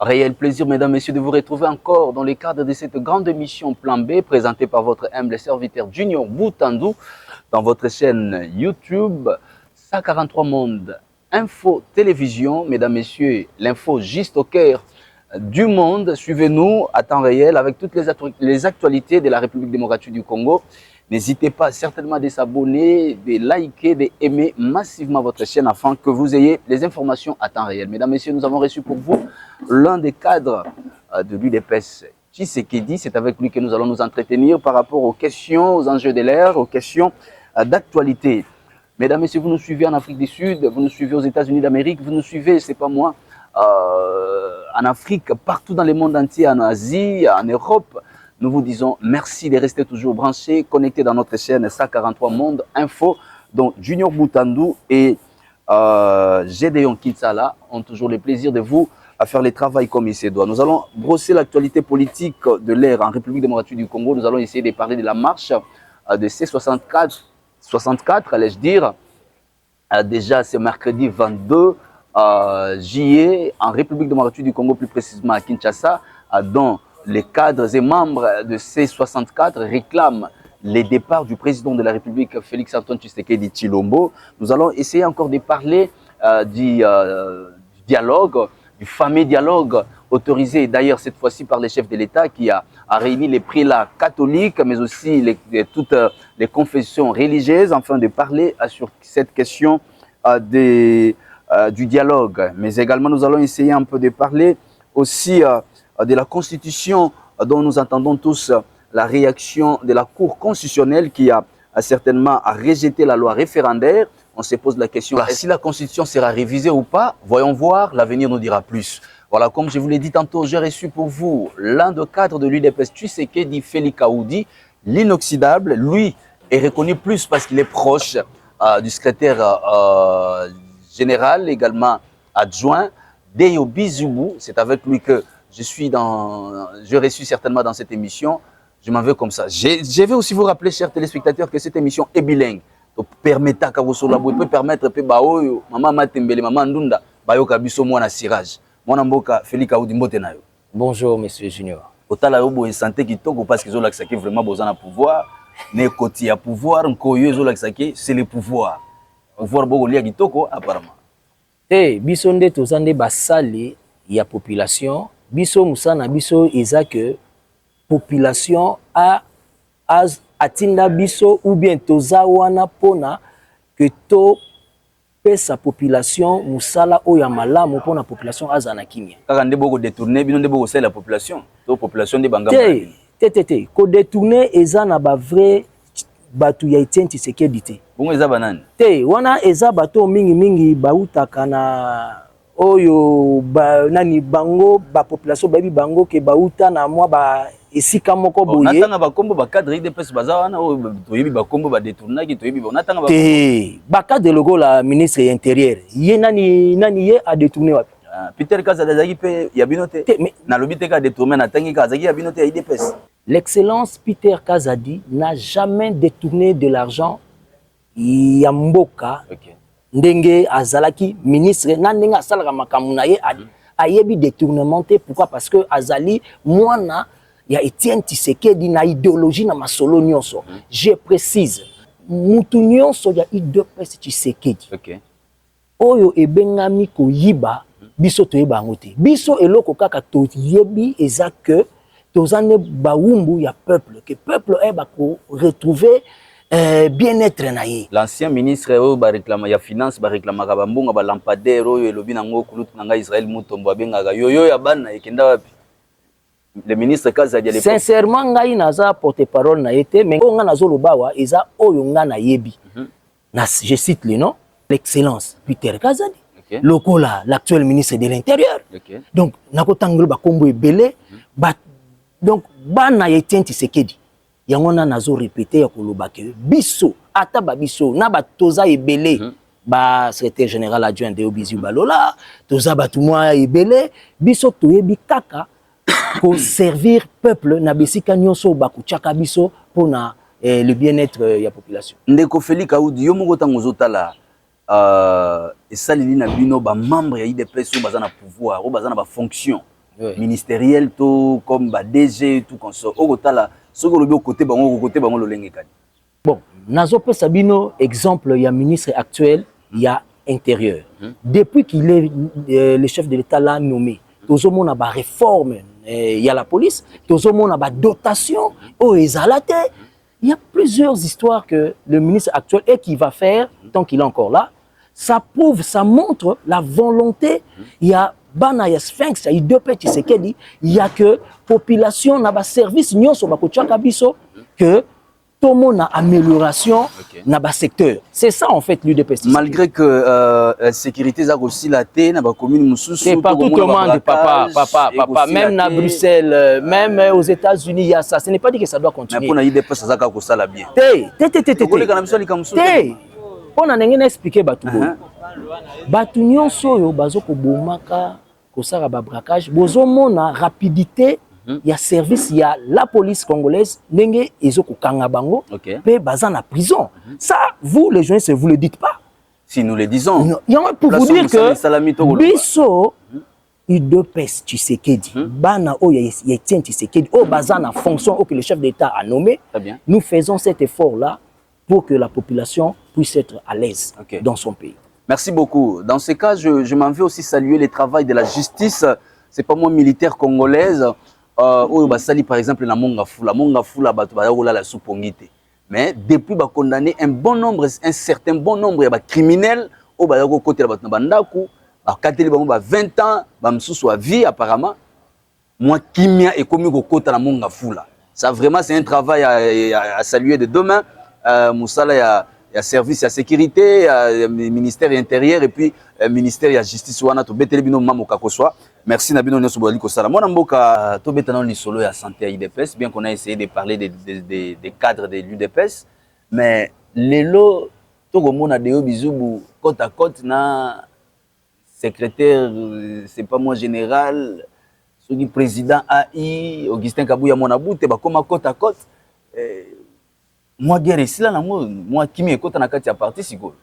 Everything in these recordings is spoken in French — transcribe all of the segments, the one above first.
Réel plaisir, mesdames, messieurs, de vous retrouver encore dans le cadre de cette grande émission Plan B présentée par votre humble serviteur Junior Boutandou dans votre chaîne YouTube 143 Monde Info Télévision. Mesdames, messieurs, l'info juste au cœur du monde. Suivez-nous à temps réel avec toutes les actualités de la République démocratique du Congo. N'hésitez pas certainement de s'abonner, de liker, d'aimer massivement votre chaîne afin que vous ayez les informations à temps réel. Mesdames, messieurs, nous avons reçu pour vous l'un des cadres de l'UDPS, Tshisekedi. C'est avec lui que nous allons nous entretenir par rapport aux questions, aux enjeux de l'ère, aux questions d'actualité. Mesdames, messieurs, vous nous suivez en Afrique du Sud, vous nous suivez aux États-Unis d'Amérique, vous nous suivez, c'est pas moi, en Afrique, partout dans le monde entier, en Asie, en Europe. Nous vous disons merci de rester toujours branchés, connectés dans notre chaîne 143 Monde Info, dont Junior Boutandou et Gédéon Kitsala ont toujours le plaisir de vous faire le travail comme il se doit. Nous allons brosser l'actualité politique de l'ère en République démocratique du Congo. Nous allons essayer de parler de la marche de C64, allais-je dire, déjà ce mercredi 22 juillet en République démocratique du Congo, plus précisément à Kinshasa, dont les cadres et membres de C64 réclament le départ du président de la République, Félix-Antoine Tshisekedi Tshilombo. Nous allons essayer encore de parler du dialogue, du fameux dialogue autorisé d'ailleurs cette fois-ci par les chefs de l'État qui a réuni les prélats catholiques, mais aussi toutes les confessions religieuses, afin de parler sur cette question du dialogue. Mais également, nous allons essayer un peu de parler aussi de la Constitution dont nous entendons tous la réaction de la Cour constitutionnelle qui a certainement rejeté la loi référendaire. On se pose la question, si la Constitution sera révisée ou pas? Voyons voir, l'avenir nous dira plus. Voilà, comme je vous l'ai dit tantôt, j'ai reçu pour vous l'un des cadres de l'UDPS, Tshisekedi Félix Kaoudi, l'inoxydable. Lui est reconnu plus parce qu'il est proche du secrétaire général, également adjoint, Deyo Bizoubou. C'est avec lui que je reçu certainement dans cette émission. Je m'en vais comme ça. Je vais aussi vous rappeler, chers téléspectateurs, que cette émission est bilingue. Donc, permettre à vous peut permettre que maman Matembele, maman Ndunda, bayoka biso mwana sirage. Mwana mboka Félix Kaoudi mbote nayo. Bonjour, monsieur Junior. Otala yobo santé qui toko parce qu'ils ont l'accès qui vraiment besoin de pouvoir. Ne koti ya pouvoir, nkoyo ils ont l'accès c'est le pouvoir. Pouvoir boko lia kitoko apparemment. Biso nde tozande basali ya population. Biso musana biso eza que population atinda biso ou bien toza wana pona que to pesa population musala oya malamu pona population azana kimia. Kaka nde boko détourner bino nde boko sala la population. To population de bangamba. Ko détourner eza na ba vrai batu ya Etienne Tshisekedi te. Bongo eza banani? Wana eza bato mingi bautaka na oyo nani bango ba population babi bango ke bauta na mwa ba esika moko boye. Natanga ba kombo ba cadre de pesa baza wana oyo toyebi ba kombo ba détourner ki toyebi natanga ba ba cadre logo la ministre intérieur. Ye nani ye a détourner wapi? Peter Kazadi zaki pe ya binote. Na lobite ka détourner na tangi Kazadi ya binote ya IDPS. L'excellence Peter Kazadi n'a jamais détourné de l'argent ya mboka. Ndenge azalaki ministre na ndenge asalaka makambo na ye ayebi détournement te. Pourquoi? Parce que azali mwana ya Etienne Tshisekedi na idéologie na masolo nyonso. Je précise, mutu nyonso ya UDPS Tshisekedi oyo ebengami koyiba biso toyeba yango te. Biso eloko kaka toyebi eza que tozane baumbu ya peuple, que peuple eba ko retrouver bien-être naïe. L'ancien ministre oyo ba réclama ya finance ba réclama ka bambunga ba lampadaire oyo elobi nango kulutu nanga Israël Mutombo abengaka yoyo ya bana ekenda wapi? Le ministre Kazadi à l'époque. Sincèrement ngai naza porte-parole na été mais nga nazo lobawa eza oyo nga na yebi. Je cite le nom, l'excellence Peter Kazadi. Lokola l'actuel ministre de l'Intérieur. Donc nako tangolo ba kombo ebele donc bana Etienne Tshisekedi. Yango na nazo répéter ya koloba ke biso ata ba biso na ba toza ebele ba secrétaire général adjoint de Obiziou Balola toza ba tumwa ebele biso toyebi kaka pour servir peuple na besika nyonso ba kuchaka biso pona le bien-être ya population. Ndeko Félix Kaoudi yo moko tango zotala esalili na bino ba membre ya IDPS baza na pouvoir ou baza na ba fonction ministériel, tout comme DG, tout comme ça. Au côté bango lolenge kani. Bon, Nazope Sabino, exemple, il y a ministre actuel, il y a intérieur. Depuis qu'il est le chef de l'État l'a nommé, tout le monde a ba réforme, il y a la police, tout le monde a ba dotation, il y a plusieurs histoires que le ministre actuel et qui va faire tant qu'il est encore là. Ça prouve, ça montre la volonté. Il y a Bana, il y a Sphinx, il y a deux petits Sekedi, il y a que population n'a pas service, n'y a que tout le monde a amélioration dans le secteur. C'est ça en fait l'UDPS. Malgré que la sécurité a aussi la tête, dans la commune, c'est pas tout le monde, papa, même à Bruxelles, même aux États-Unis, il y a ça. Ce n'est pas dit que ça doit continuer. Mais pour l'UDPS, ça va ça la bien. On a expliqué Batou. Batou nyonso yo bazo ko bomaka ko sara ba braquage, bozo mona rapidité. Il y a service, il y a la police congolaise, nenge ezoko kanga bango, pe bazan en prison. Ça, vous les journalistes, vous le dites pas. Si nous le disons. Il y a pour vous dire que biso UDPS Tshisekedi, bana o yetien Tshisekedi, o bazan en fonction que le chef d'État a nommé. Nous faisons cet effort là pour que la population puisse être à l'aise dans son pays. Merci beaucoup. Dans ce cas, je m'en vais aussi saluer le travail de la justice. C'est pas moi militaire congolaise. Par exemple, la Mongafula, la soupongite. Mais depuis ba condamné un certain bon nombre de criminels au côté de la bandaku, ba 20 ans, ba msusu à vie apparemment. Moi kimia et commis au côté de la Mongafula. Ça vraiment c'est un travail à saluer de demain. Moussala il y a service, il y a sécurité, il y a ministère intérieur et puis ministère de la justice. Merci Nabino Nyosobali Kosala. Moi, Namboka, Tobetano Lisolo et santé à l'UDPS, bien qu'on a essayé de parler des cadres de l'UDPS, mais les lots, Togomona Deo Bizoubou, côte à côte, na secrétaire, c'est pas moi général, celui président AI, Augustin Kabouya Monabou, t'es comme côte à côte. Moi, guerre ici, là, moi, qui m'écoute, na kati à parti, c'est quoi?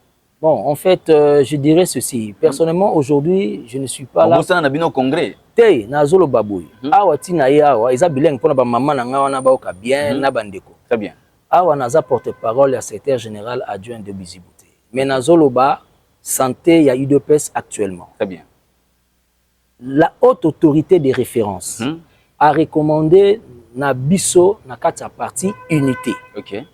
Bon, en fait, je dirais ceci. Personnellement, aujourd'hui, je ne suis pas là. Vous avez un congrès. Té, nazolo baboui. Awa tina awa, ils ont bilingue pour la maman na ngawana ba oka bien na bandeko. Très bien. Awa naza porte-parole à secrétaire général adjoint de Bizibouté. Mais nazolo ba santé ya UDPS actuellement. Très bien. La haute autorité de référence a recommandé na biso na kati parti unité. OK.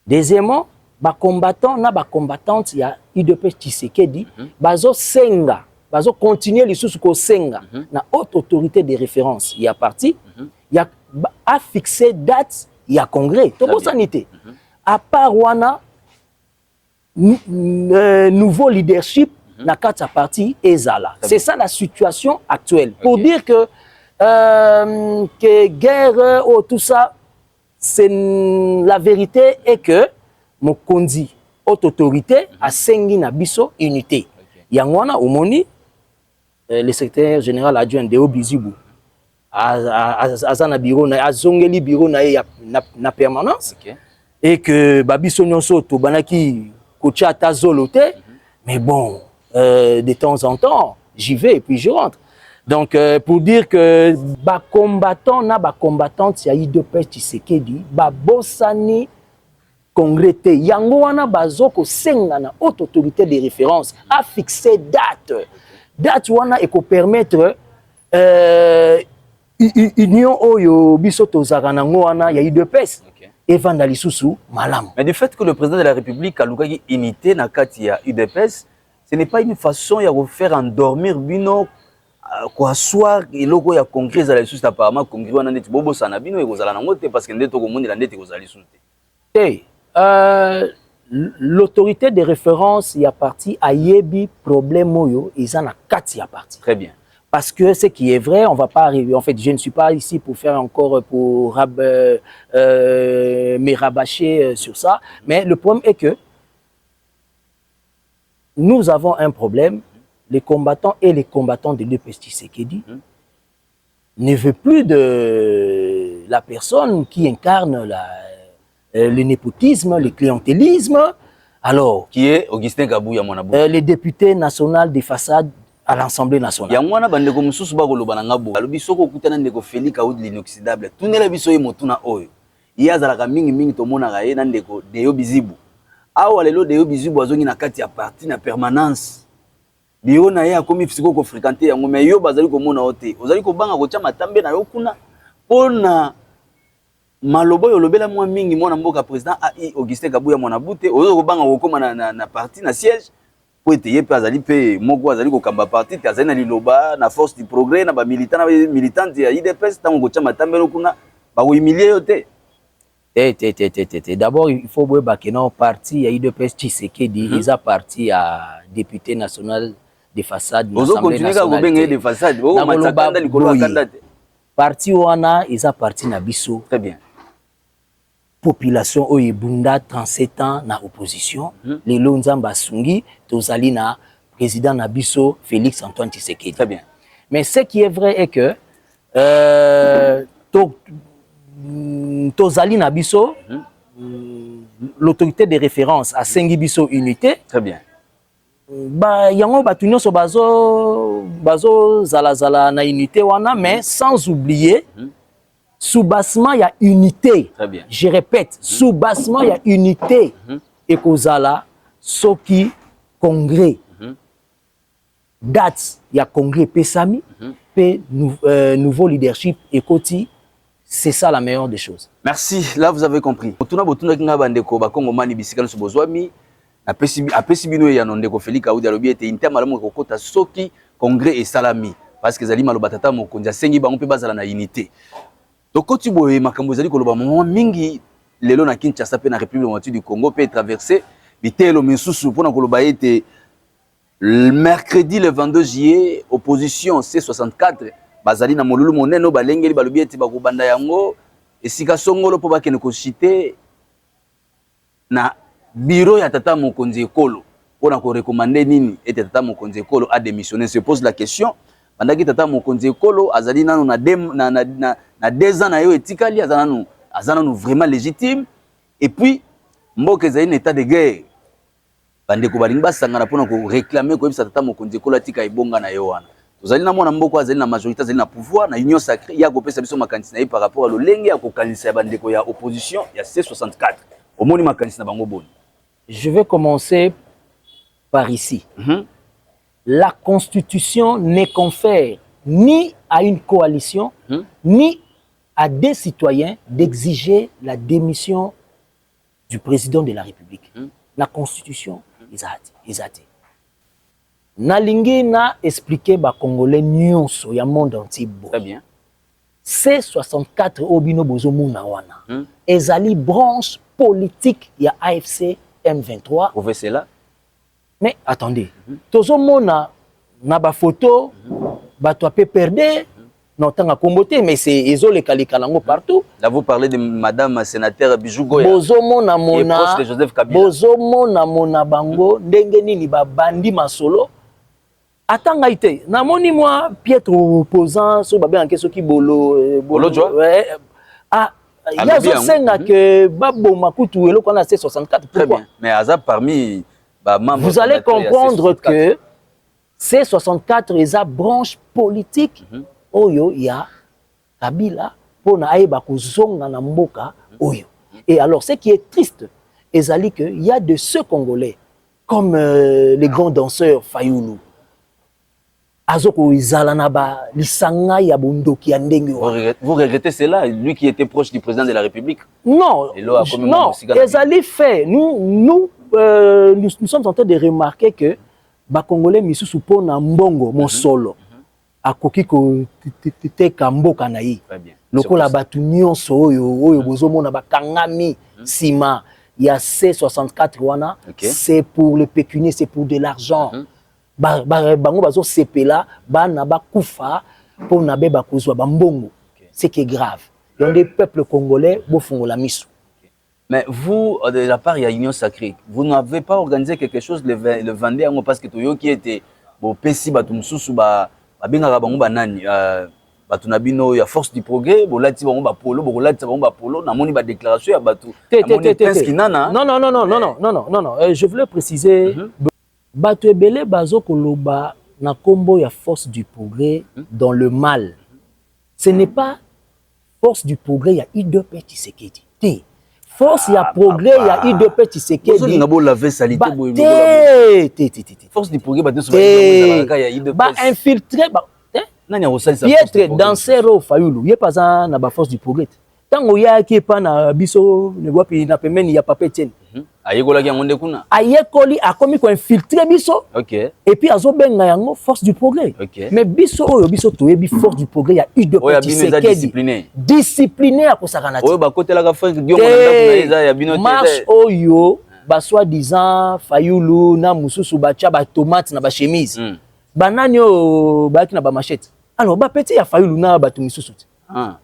Deuxièmement, ba combattant na ba combattante ya UDPS Tshisekedi bazo senga bazo continuer les sous ko senga na haute autorité de référence il y a parti il y a a fixé date il y a congrès to sanité à part wana nouveau leadership na kati parti ezala c'est ça la situation actuelle pour dire que guerre ou tout ça c'est la vérité est que Mokondi, haute autorité, a sengi na biso unité. Yangwana Omoni, le secrétaire général adjoint de Obizibou, a bureau na azongeli bureau na permanence, et que Babiso Nyonso to banaki kocha tazolote, mais bon, de temps en temps, j'y vais et puis je rentre. Donc, pour dire que ba combattant na ba combattante ya UDPS Tshisekedi, ba bossani congrès yango wana bazoko senga na haute autorité de référence a fixé date wana et ko permettre union oyo biso tozaka nango wana ya UDPS et vandali susu malam. Mais du fait que le président de la République a lukaki unité na kati ya UDPS, ce n'est pas une façon ya faire endormir bino quoi soir et logo ya congrès za la susu apparemment congrès wana neti bobo sana bino e kozala nango te parce que ndeto ko monela ndeti kozali susu te. L'autorité de référence y a parti à yebi problème oyo ils en a 4 y a parti. Très bien. Parce que ce qui est vrai, on va pas arriver. En fait, je ne suis pas ici pour faire encore pour me rabâcher sur ça. Mais le problème est que nous avons un problème. Les combattants et les combattants de l'UDPS Tshisekedi ne veulent plus de la personne qui incarne le népotisme, le clientélisme. Alors, qui est Augustin Kabouya Monabou, le député national des façades à l'Assemblée nationale. Yango wana bandeko mususu ba koloba na ngabo. Alobi soko kutana ndeko Félix Kaoud l'inoxydable. Tunela biso ye motuna oyo. Iyazalaka mingi to mona ga ye na ndeko Deyo Bizibu. Awa lelo Deyo Bizibu azongi na kati ya parti na permanence. Biro na ye akomi fisiko ko fréquenter yango mais yo bazali ko mona ote. Ozali ko banga ko tia matambe na yo kuna pona malobo yo lobela mwa mingi mwana mboka président AI Augustin Kabuya mwana bute ozo ko banga ko koma na parti na siège po ete ye pe azali pe moko azali ko kamba parti te azali na liloba na force du progrès na ba militant na militante ya IDPS tango ko tia matambe no kuna ba ko humilier yo te. D'abord, il faut voir que non parti il y a IDPS Tshisekedi, ils a parti à député national de façade l'Assemblée nationale de façade parti wana ils a parti na biso. Très bien. Population oyebunda 37 ans na opposition les lonzamba sungi tozali na président na biso Félix Antoine Tshisekedi. Très bien. Mais ce qui est vrai est que tozali na biso l'autorité de référence à Sengi biso unité. Très bien. Ba yango batu nyonso bazo zala na unité wana mais sans oublier sous-bassement il y a unité. Très bien. Je répète, sous-bassement il y a unité et kozala soki congrès date il y a congrès pesami pe nouveau leadership ekoti. C'est ça la meilleure des choses. Merci, là vous avez compris. Botuna kinga bandeko ba Kongo mani bisika so bozwami apesi bino ya ndeko Félix Kaoud alobi ete interne malamu ko kota soki congrès et salami parce que zali maloba tata mokonzi asengi bango pe bazala na unité. Donc koti boye makambo zali koloba moment mingi lelo na Kinshasa pe na République démocratique du Congo pe traverser bitelo misusu pona koloba ete le mercredi le 22 juillet opposition C64 bazali na molulu moneno balengeli balobi ete bakobanda yango esika songolo po bakene ko citer na bureau ya tata mokonzi ekolo pona ko recommander nini ete tata mokonzi ekolo a démissionné. Se pose la question bandaki tata mokonzi ekolo azali nanu na 2 ans na yo etikali azananu vraiment légitime et puis mboka ezali na état de guerre bandeko balingi basangana pona ko réclamer ko ebisa tata mokonzi ekolo atika ebonga na yo wana. Tozali na mwana mboka azali na majorité azali na pouvoir na union sacrée ya kopesa biso makanisi na ye par rapport à lolenge ya kokanisa ya bandeko ya opposition ya C64 omoni makanisi na bango boni. Je vais commencer par ici. La Constitution ne confère ni à une coalition ni à des citoyens d'exiger la démission du président de la République. La Constitution ils a dit. Nalingi na expliqué ba Congolais nyonso ya monde entier. Très bien. C64 obino bozo muna wana. Ezali branche politique ya AFC M23. Prouvez cela. Mais attendez. Tozo mona na ba photo bato pe perdre notanga kombote mais c'est ezole kalikalango partout. Là vous parlez de madame sénateur Bijou Goya. Bozo mona mona proche de Joseph Kabila. Bozo mona bango ndenge nini ba bandi masolo. Atanga ite namoni moi piètre opposant so babe anke soki bolo joie. Ouais. Ah yazo senga que babo makutu eloko na C64. Très bien. Mais Azab parmi membres. Vous allez comprendre que C64 est la branche politique oyo ya Kabila pona ayeba kozonga na mboka oyo. Et alors ce qui est triste ezali que il y a de ceux Congolais comme les grands danseurs Fayoulou azoko izala na ba lisanga ya bondoki ya ndenge. Vous regrettez cela, lui qui était proche du président de la République? Non, non, ezali fait. Nous sommes en train de remarquer que ba Congolais misusu pona mbongo mosolo akoki ko te kamboka na yi. Lokola batu nyonso oyo bozomona bakangami sima ya C64 wana, c'est pour le pécunier, c'est pour de l'argent. Bango bazo sepela bana bakufa pona beba kozwa bambongo. C'est qui est grave. Il y a des peuples congolais bofungola misu. Mais vous, de la part il y a Union Sacrée, vous n'avez pas organisé quelque chose le 21 parce que Toyo qui était bon pesi batumsusu ba bengaka bango banani batunabino ya force du progrès bolati bango ba polo bolati bango ba polo na moni ba déclaration ya batu non je voulais préciser batu ebele bazo koloba na combo ya force du progrès dans le mal. Ce n'est pas force du progrès, il y a I2P Tshisekedi. Force il y a progrès, il y a I2P Tshisekedi. Force du progrès, infiltré. Piètre danseur au Fayulu, il n'y a pas de force du progrès. Tant qu'il y a qui pas na biso ne voit puis na pemeni ya papa Etienne. Ayekola ki ngonde kuna. Ayekoli a commis ko infiltrer biso. OK. Et puis azo benga yango force du progrès. OK. Mais biso oyo biso toyebi force du progrès ya eu de discipliné. Discipliné a kosakana. Oyo ba kotela ka frère Guillaume na ndako eza ya bino te. Marche oyo ba soi-disant Fayulu na mususu ba tia ba tomate na ba chemise. Banani o ba ki na ba machette. Alors ba petit ya Fayulu na ba tumisusu.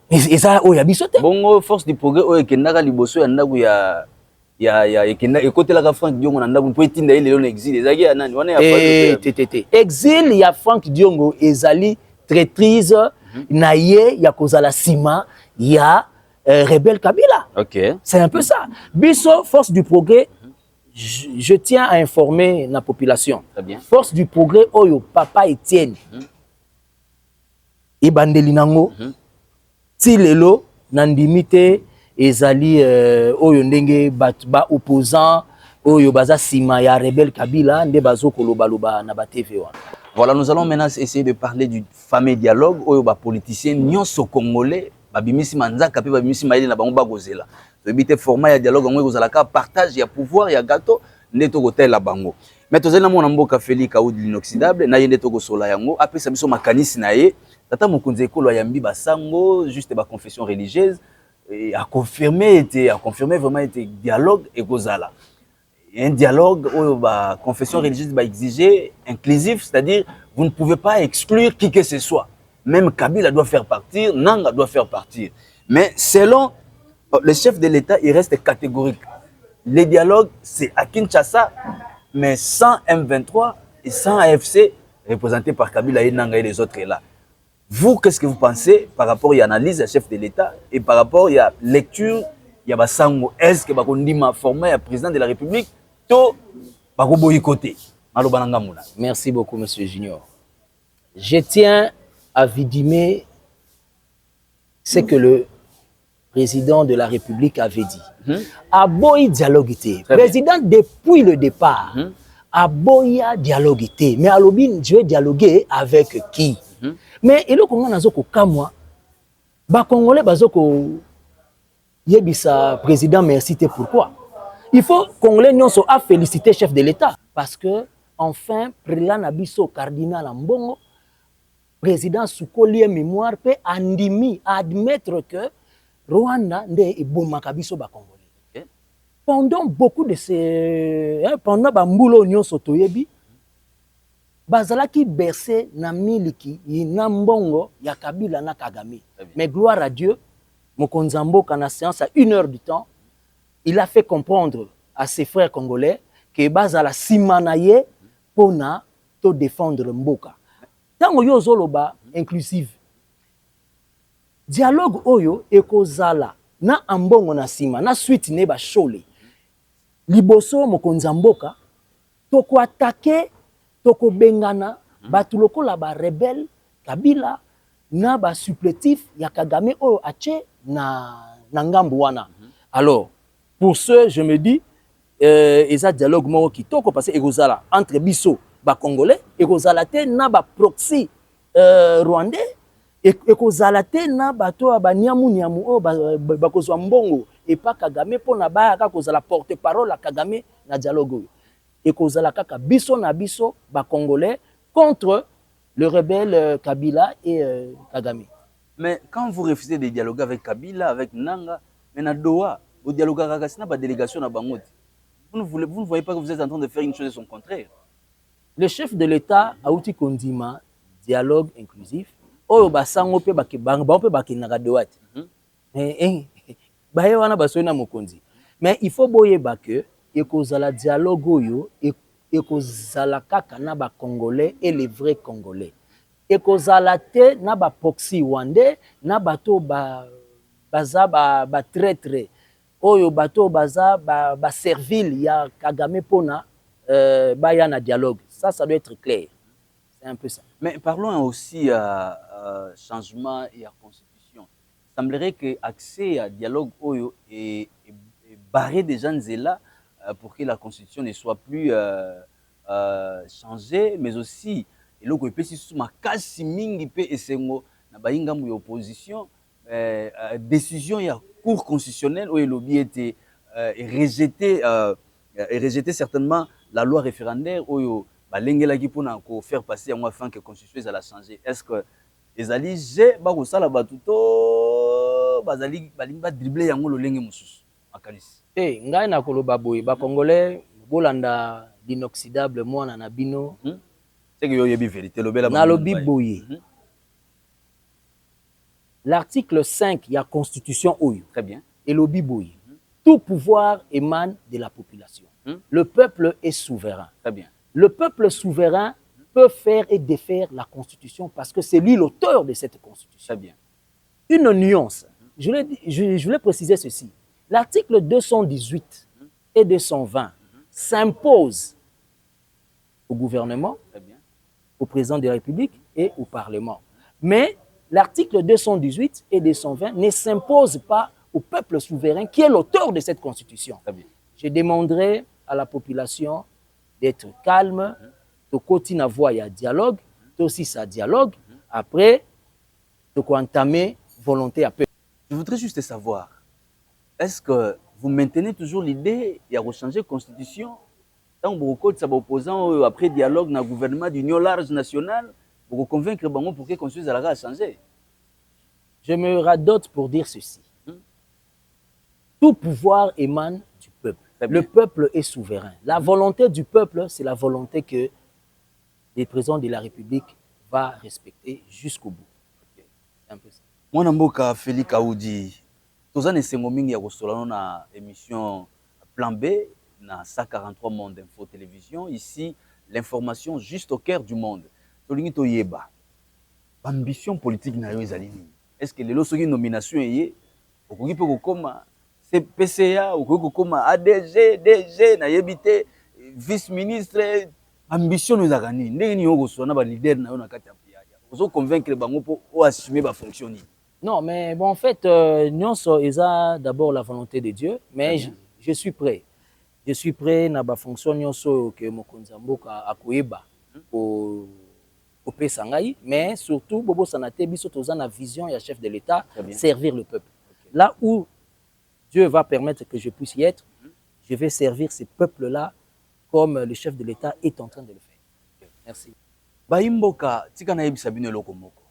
Et ça oyo biso te. Bongo force du progrès oyo kendaka liboso ya ndako ya ekenda ekotela ka Frank Diongo na ndako po etinda ile lelo na exil ezaki ya nani wana ya Fayulu. Exil ya Frank Diongo ezali traîtrise na ye ya kozala sima ya rebelle Kabila. OK. C'est un peu ça. Biso force du progrès je tiens à informer la population. Très bien. Force du progrès oyo papa Etienne. Ibandeli nango. Ti lelo nandimite ezali oyo ndenge ba opposant oyo baza sima ya rebelle Kabila nde bazoko loba na ba TV wana. Voilà, nous allons maintenant essayer de parler du fameux dialogue oyo ba politiciens nyonso congolais babimisi manzaka pe babimisi maile na bango bagozela. Tobite format ya dialogue ngo kozala ka partage ya pouvoir ya gâteau nde to kotela bango. Mais tozali na mona mboka Félix Kaoudi l'inoxydable na yende to kosola yango apesa biso makanisi na ye. Tata mokonzi ekolo yambi basango juste ba confession religieuse et a confirmé vraiment était dialogue et kozala. Un dialogue où ba confession religieuse ba exiger inclusif, c'est-à-dire vous ne pouvez pas exclure qui que ce soit. Même Kabila doit faire partir, Nanga doit faire partir. Mais selon le chef de l'État, il reste catégorique. Les dialogues, c'est à Kinshasa, mais sans M23 et sans AFC, représenté par Kabila et Nanga et les autres là. Vous, qu'est-ce que vous pensez par rapport à l'analyse du chef de l'État et par rapport à la lecture, il y a Basango, est-ce que Bakondima formé un président de la République, to Bakoboyikoté. Merci beaucoup, Monsieur Junior. Je tiens à vidimer ce que le président de la République avait dit. Aboy dialogue était. Président, depuis le départ, Aboy a dialogué. Mais Alobin, je vais dialoguer avec qui? Mais il y a des Kamwa, les Congolais yebisa président merci pourquoi. Il faut Congolais nyonso a féliciter chef de l'État parce que enfin président Nabiso cardinal Ambongo président Soukoli mémoire peut andimi admettre que Rwanda nde ebomaka biso ba Congolais. Pendant beaucoup de ces pendant bambulo nyonso toyebi bazalaki bercé na miliki na mbongo ya Kabila na Kagame. Mais gloire à Dieu, Mokonzi Mboka na séance à 1 heure du temps, il a fait comprendre à ses frères congolais que bazala simanaye pona to défendre Mboka. Tango yo zoloba inclusive. Dialogue oyo ekozala na ambongo na sima na suite ne ba shole. Liboso Mokonzi Mboka to ko attaquer toko bengana batu lokola ba rebelle Kabila na ba supplétif ya Kagame oyo ache na ngambu wana. Alors pour ce je me dis eza dialogue moko kitoko parce que ekozala entre biso ba congolais ekozala te na ba proxy rwandais ekozala te na bato ba nyamu oyo ba kozwa mbongo et pas Kagame pona ba ka kozala porte-parole à Kagame na dialogue oyo. Et kozala kaka biso na biso ba congolais contre le rebelle Kabila et Kagame. Mais quand vous refusez de dialoguer avec Kabila, avec Nanga, mais na Doha, vous dialoguez avec la délégation na Bangote. Vous ne voyez pas que vous êtes en train de faire une chose de son contraire. Le chef de l'État a outi kondima dialogue inclusif. Oyo basango pe bakinaka Doha. Baye wana basoina mokonzi. Mais il faut boyeba que ekozala dialogue oyo ekozala kaka na ba congolais et les vrais congolais ekozala te na ba proxy rwandais na bato baza ba traître oyo bato baza ba servile ya Kagame pona baya na dialogue ça doit être clair C'est un peu ça. Mais parlons aussi changement et à constitution. Il semblerait que l'accès à dialogue Oyo est barré déjà là pour que la constitution ne soit plus changée, mais aussi et le côté si sous ma kasi mingi pe esengo na bainga mu opposition décision ya cour constitutionnelle où lobby était et rejeté certainement la loi référendaire où balengelaki mpona kofaire passer yango afin que constitution ezala changer. Est-ce que ezali je bakosala bato to bazali balingi badrible yango lolenge mosusu makanisi? Ngai nakoloba boye bakongolais bolanda l'inoxydable mwana na bino. C'est que yoyebi vérité lobela nalobi boye. L'article 5 il y a constitution oyo. Très bien. Et lobi boye. Tout pouvoir émane de la population. Le peuple est souverain. Très bien. Le peuple souverain peut faire et défaire la constitution parce que c'est lui l'auteur de cette constitution. Très bien. Une nuance. Je voulais préciser ceci. L'article 218 et 220 s'impose au gouvernement, très bien, au président de la République et au Parlement. Mais l'article 218 et 220 ne s'impose pas au peuple souverain qui est l'auteur de cette constitution. Très bien. Je demanderai à la population d'être calme, de continuer à voir un dialogue, aussi ça dialogue, après de entamer volonté à peu. Je voudrais juste savoir, est-ce que vous maintenez toujours l'idée de changer la constitution tant que ça va opposant après dialogue dans le gouvernement d'union large nationale pour convaincre bango pour que la constitution a changé? Je me radote pour dire ceci. Tout pouvoir émane du peuple. Le peuple est souverain. La volonté du peuple, c'est la volonté que le président de la République va respecter jusqu'au bout. C'est un peu ça. Mwana mboka Félix Kaoudi, toza nesengo mingi ya kosolana na émission Plan B na 143 Monde Info Télévision. Ici, l'information juste au cœur du monde. Tolingi toyeba. Ambition politique na yo ezali nini? Est-ce que lelo soki nomination eye okoki pe kokoma PCA okoki kokoma ADG, DG na yebite vice-ministre, ambition ezaka nini? Ndenge nini okosolana ba leader na yo na kati ya ozo convaincre bango po o assumer ba fonction nini? Non, mais bon, en fait, nous sommes d'abord la volonté de Dieu, mais je suis prêt. Je suis prêt na ba fonction nyonso que mokonzi mboka akoyeba au Sangai, mais surtout bobo sanate biso toza na vision ya chef de l'État servir le peuple. Okay. Là où Dieu va permettre que je puisse y être, je vais servir ces peuples-là comme le chef de l'État est en train de le faire. Okay. Merci. Baimboka tika na yebisa bino eloko moko.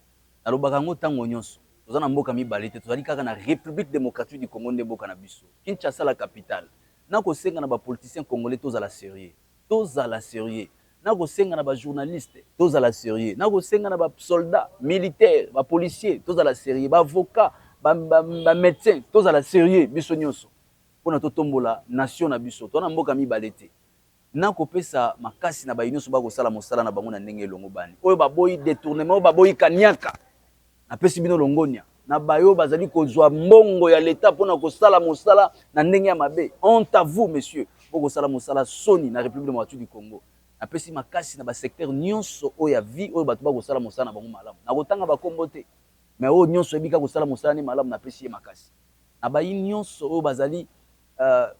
Nalobaka ngo tango nyonso. Toza na mboka mibale te tozali kaka na République démocratique du Congo nde mboka na biso. Kinshasa la capitale. Nako senga na ba politiciens congolais tozala sérieux. Tozala sérieux. Nako senga na ba journalistes tozala sérieux. Nako senga na ba soldats, militaires, ba policiers tozala sérieux, ba avocats, ba médecins tozala sérieux biso nyonso. Pona totombola nation na biso. Tona mboka mibale te. Nako pesa makasi na ba nyonso ba kosala mosala na bango na ndenge elongo bani. Oyo ba boyi détournement, oyo ba boyi kaniaka. Na pesi bino longonia na bayo bazali kozwa mbongo ya leta pona kosala mosala na ndenge ya mabe. Honte à vous messieurs pour kosala mosala soni na République démocratique du Congo. Na pesi makasi na ba secteur nyonso oyo ya vie oyo bato ba kosala mosala na bango malamu. Na kotanga ba kombo te. Mais oyo nyonso ebika kosala mosala ni malamu na pesi ye makasi. Na ba nyonso oyo bazali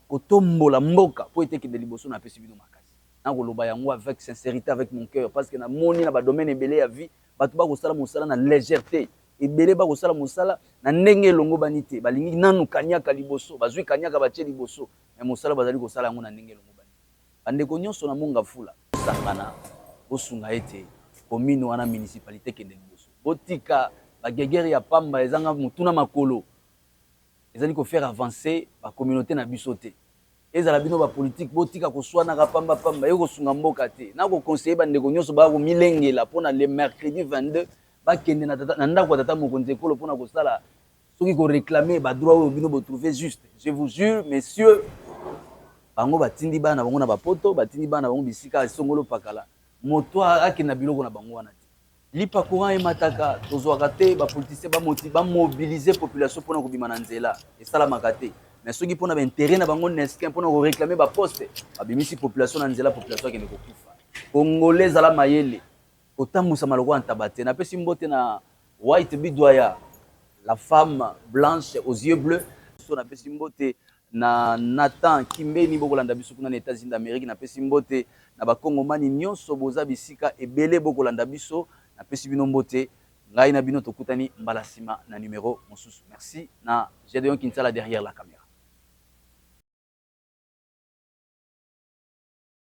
kotombola mboka po eteke de liboso na pesi bino makasi. Na koloba yango avec sincérité avec mon cœur parce que na moni na ba domaine ebele ya vie bato ba kosala mosala na légèreté. Ebele ba kosala mosala na ndenge longo banité balingi nanu kanyaka liboso bazwi kanyaka batie liboso mais mosala bazali kosala yango na ndenge longo banité bandeko nyonso na monga fula sangana osunga ete commune wana municipalité kende liboso botika bagegere ya pamba ezanga mutuna makolo ezali ko faire avancer ba communauté na biso te ezala bino ba politique botika koswana ka pamba pamba yoko sunga mboka te na ko conseiller bandeko nyonso ba ko milengela pona le mercredi 22 bakende na ndako tata mokonzi ekolo pona kosala soki ko réclamer ba droit oyo bino bo trouver juste. Je vous jure messieurs bango batindi bana bango na bapoto batindi bana bango bisika songolo pakala moto akena biloko na bango wana te lipa courant e mataka tozwaka te ba politiciens ba mobiliser population pona ko bima na nzela esala makate mais soki pona ba intérêt na bango neskin pona ko réclamer ba poste ba bimisi population na nzela population akende ko kufa congolais ala mayele kotambusa maloko antabate na pesi mbote na White Bidoya, la femme blanche aux yeux bleus. So na pesi mbote na Nathan Kimbeni bokolanda biso kuna na États-Unis d'Amérique, na pesi mbote na bakongomani nyonso boza bisika ebele bokolanda biso, na pesi bino mbote. Ngai na bino tokutani mbala sima na numéro mosusu. Merci na Gédéon Kinsala derrière la caméra.